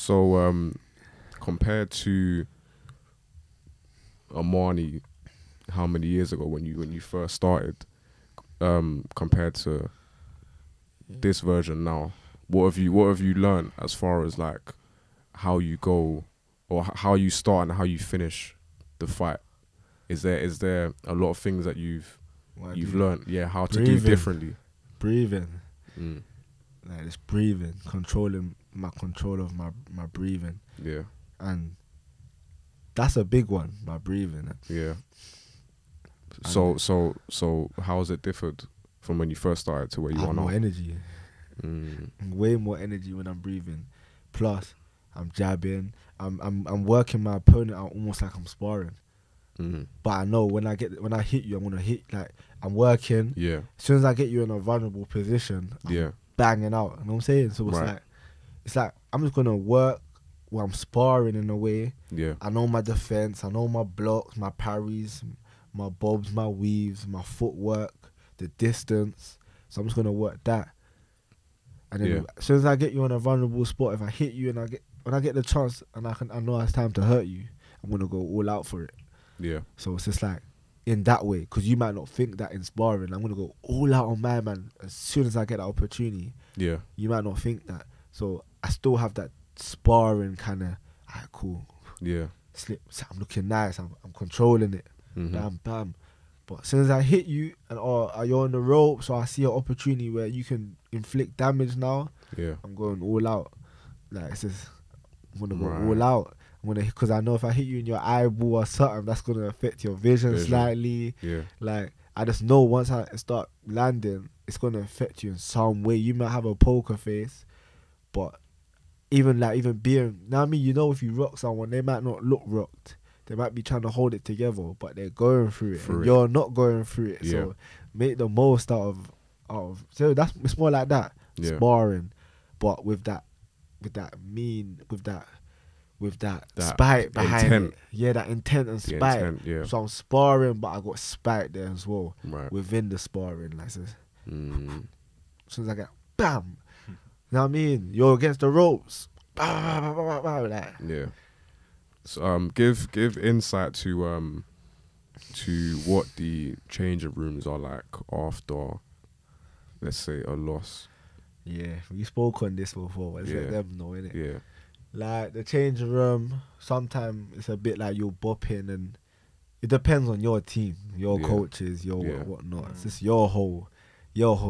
So compared to Amani, how many years ago when you first started, compared to this version now, what have you learned as far as like how you go or how you start and how you finish the fight? Is there a lot of things that you've learned? Yeah, how to do differently. Breathing. Like it's breathing, controlling my control of my breathing. Yeah. And that's a big one, my breathing. Yeah. So how has it differed from when you first started to where you are now? More energy. Way more energy when I'm breathing. Plus, I'm jabbing. I'm working my opponent out almost like I'm sparring. But I know when I hit you, I'm gonna hit, like I'm working. Yeah. As soon as I get you in a vulnerable position, I'm banging out. You know what I'm saying? So it's like I'm just gonna work while I'm sparring in a way. Yeah. I know my defense. I know my blocks, my parries, my bobs, my weaves, my footwork, the distance. So I'm just gonna work that. And then as soon as I get you in a vulnerable spot, if I hit you and when I get the chance and I know it's time to hurt you, I'm gonna go all out for it. Yeah. So it's just like in that way, because you might not think that in sparring, I'm gonna go all out on my man as soon as I get that opportunity. Yeah. You might not think that. So I still have that sparring kind of, alright, cool. Yeah. Slip. I'm looking nice. I'm controlling it. Bam, bam. But as soon as I hit you and you're on the rope, so I see an opportunity where you can inflict damage now. Yeah. I'm going all out. Like it's just, I'm gonna go all out. Because I know if I hit you in your eyeball or something, that's gonna affect your vision slightly. Yeah. Like I just know once I start landing, it's gonna affect you in some way. You might have a poker face, but even being, now I mean, you know, if you rock someone, they might not look rocked. They might be trying to hold it together, but they're going through it. And you're not going through it. Yeah. So make the most out of. So it's more like that. Yeah. Sparring, but with that spite behind intent. it. Yeah, that intent and spite. So I'm sparring, but I got spite there as well. Right. Within the sparring, like this. As soon as I get bam, you know what I mean? You're against the ropes. Like. Yeah. So give insight to what the changing rooms are like after, let's say, a loss. Yeah, we spoke on this before. Let's let them know, innit? Yeah. Like the changing room, sometimes it's a bit like you're bopping, and it depends on your team, your coaches, your whatnot. It's just your whole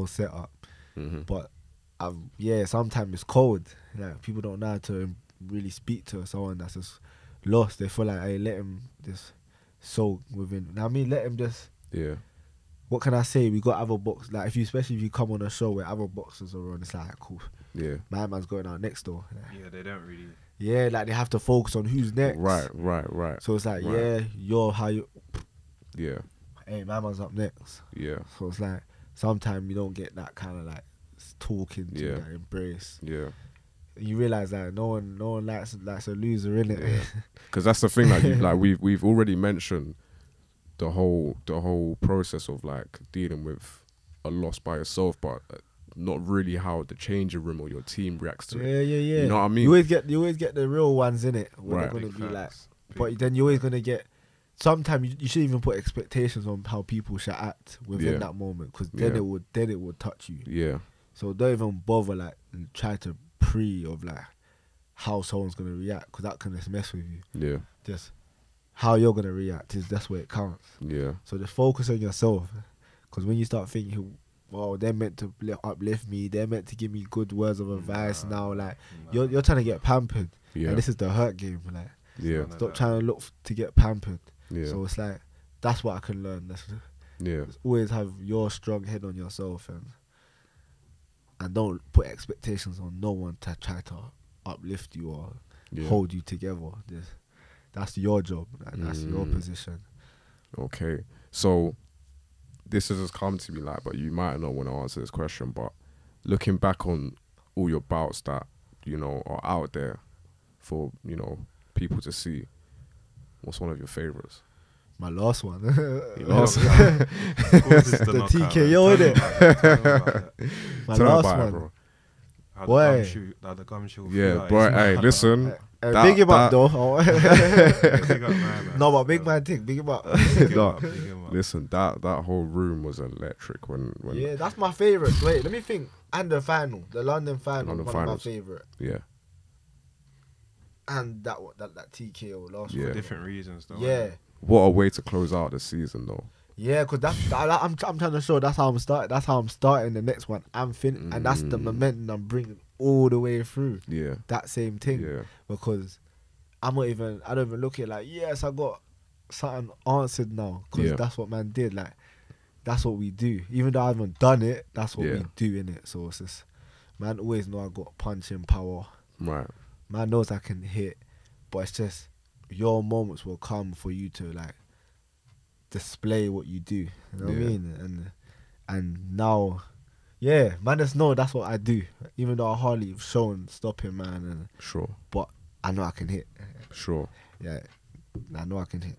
setup. But sometimes it's cold. Like people don't know how to really speak to someone that's just lost. They feel like, hey, let him just soak within. Now I mean, let him just. Yeah. What can I say? We got other boxers. Like especially if you come on a show where other boxers are on, it's like cool. Yeah. My man's going out next door. Yeah, they don't really. Yeah, like they have to focus on who's next. Right. So it's like, you're how you. Yeah. Hey, my man's up next. Yeah. So it's like sometimes you don't get that kind of like talking to that embrace. Yeah. You realize that no one likes a loser, innit? Yeah. Because that's the thing. Like we've already mentioned the whole process of like dealing with a loss by yourself, but not really how the changing room or your team reacts to it. Yeah. You know what I mean? You always get the real ones in it. They're gonna be like, but then you're always gonna get. Sometimes you should even put expectations on how people should act within that moment, because then it would touch you. Yeah. So don't even bother like and try to of like how someone's gonna react, because that can just mess with you. Yeah. Just how you're gonna react that's where it counts. Yeah. So just focus on yourself, because when you start thinking, well, they're meant to uplift me, they're meant to give me good words of advice now, like you're trying to get pampered. Yeah. And this is the hurt game. Like stop trying to look to get pampered. Yeah. So it's like that's what I can learn. Just always have your strong head on yourself, and don't put expectations on no one to try to uplift you or hold you together. That's your job. That's your position. Okay. So this has just come to me, like, but you might not want to answer this question, but looking back on all your bouts that, you know, are out there for, you know, people to see, what's one of your favourites? My last one. Your last one. The TKO, innit? My last one. Bro. Boy. The gumshoe. Yeah, boy. Hey, listen. Big him up though. Big up, man. No, but big man thing. Big him up. Big him up. Listen, that whole room was electric when yeah, that's my favourite. Wait, let me think. And the final, the London final, one of my favourite. Yeah. And that TKO last for different reasons though. Yeah. What a way to close out the season though. Yeah, because I'm trying to show that's how I'm starting. That's how I'm starting the next one. And that's the momentum I'm bringing all the way through. Yeah. That same thing. Yeah. Because I don't even look at it like, yes, I got something answered now. Because that's what man did. Like, that's what we do. Even though I haven't done it, that's what we do, innit? So it's just, man always know I got punching power. Right. Man knows I can hit. But it's just, your moments will come for you to, like, display what you do. You know what I mean? And now, yeah, man just know that's what I do. Even though I hardly shown stopping, man. Sure. But I know I can hit. Sure. Yeah, I know I can hit.